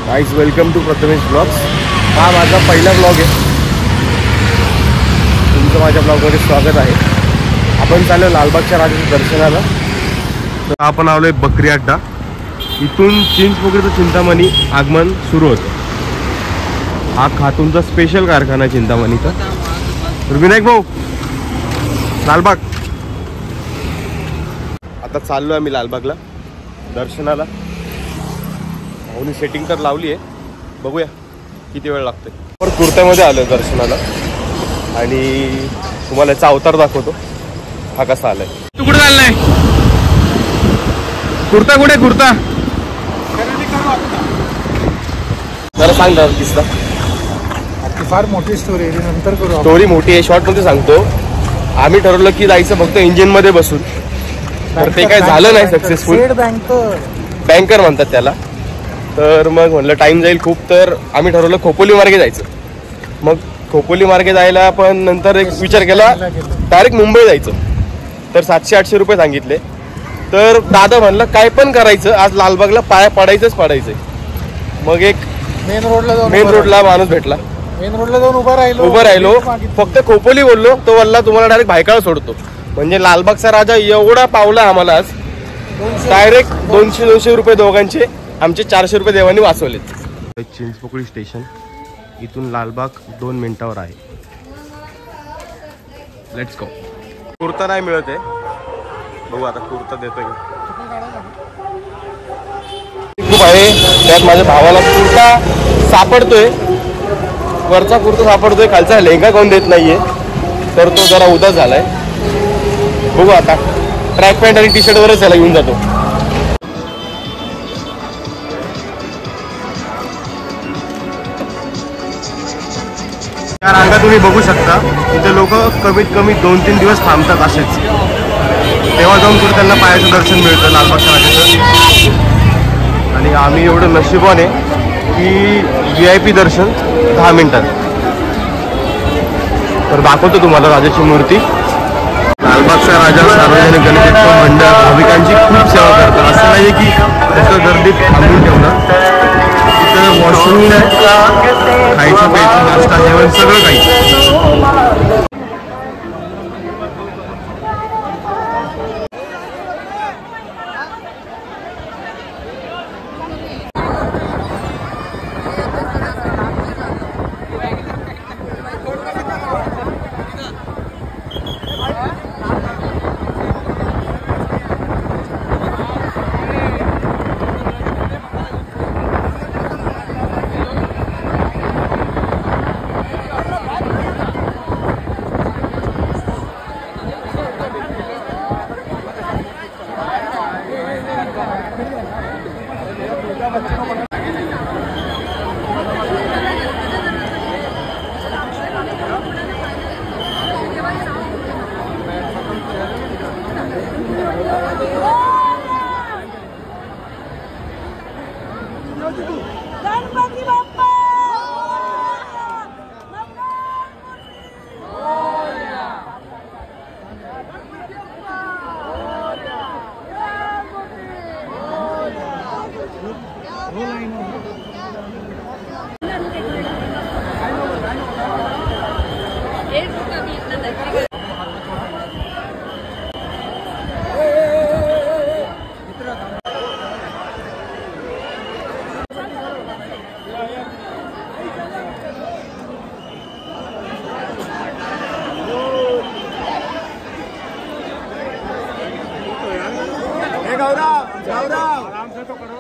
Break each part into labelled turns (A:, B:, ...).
A: Guys welcome to Prathamesh blogs. हा माझा पहिला ब्लॉग आहे। तुमचं माझ्या ब्लॉगमध्ये स्वागत आहे। आपण चाललो लालबागच्या राजाच्या दर्शनाला। तर आपण आलोय बकरी अड्डा। इथून चिंचपोकळीचं चिंतामणी आगमन सुरू होतं। हा खातूनचा स्पेशल कारखाना चिंतामणीचा। विनायक भाऊ लालबाग। आता चाललो आम्ही लालबागला दर्शनाला। भाऊनी सेटिंग तर लावली आहे, बघूया किती वेळ लागतोय। पण कुर्त्यामध्ये आलो दर्शनाला आणि तुम्हाला याचा अवतार दाखवतो हा कसा आलाय। तू कुठे चाललाय? कुर्ता कुठे? कुर्ता जरा सांग ना किस्सा।
B: फार मोठी स्टोरी आहे, नंतर करू।
A: स्टोरी मोठी आहे, शॉर्ट मध्ये सांगतो। आम्ही ठरवलं की जायचं फक्त इंजिन मध्ये बसून, तर ते काय झालं नाही सक्सेसफुल। बँकर म्हणतात त्याला। तर मग म्हणलं टाइम जाईल खूप, तर आम्ही ठरवलं खोपोली मार्गे जायचं। मग खोपोली मार्गे जायला पण नंतर एक विचार केला डायरेक्ट मुंबई जायचं। तर 700-800 रुपये सांगितले। तर दादा म्हणलं काय पण करायचं, आज लालबागला पाया पडायचंच। मग एक मेन रोडला माणूस भेटला।
B: मेन रोडला जाऊन उभा राहिलो।
A: फक्त खोपोली बोललो, तो बोलला तुम्हाला डायरेक्ट भायखळा सोडतो। म्हणजे लालबागचा राजा एवढा पावला आम्हाला आज। डायरेक्ट 200 रुपये दोघांचे, आमचे 400 रुपये देवानी वाचवलेत। चिंचपोकळी स्टेशन इथून लालबाग 2 मिनिटावर आहे। Let's go. कुर्ता नाही मिळत आहे, बघू आता कुर्ता देतोय खूप आहे। त्यात माझ्या भावाला कुर्ता सापडतोय, वरचा कुर्ता सापडतोय, खालचा लेहंगा कोण देत नाहीये, तर तो जरा उदास झालाय। बघू आता ट्रॅक पॅन्ट आणि टी शर्ट वरच त्याला घेऊन जातो। या रांगा तुम्ही बघू शकता, इथे लोक कमीत कमी 2-3 दिवस थांबतात असेच। तेव्हा जाऊन कुठे त्यांना पायाचं दर्शन मिळतं लालबागच्या राजाचं। आणि आम्ही एवढं नशिबाने की VIP दर्शन 10 मिनिटात। तर दाखवतो तुम्हाला राजाची मूर्ती। लालबागचा राजा सार्वजनिक गणेश मंडळ भाविकांची खूप सेवा करतात। असं नाही की फक्त गर्दीत थांबून ठेवणार, इथं वॉशरूम आहे, खायचं प्यायचं नाश्ता जेवण सगळं काही। आराम से तो करो।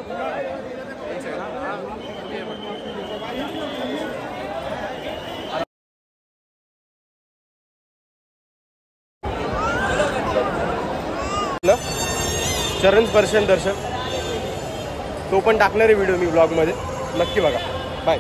A: चरण स्पर्शन दर्शन तो पण टाकणार आहे व्हिडिओ मी ब्लॉग मध्ये, नक्की बघा। बाय।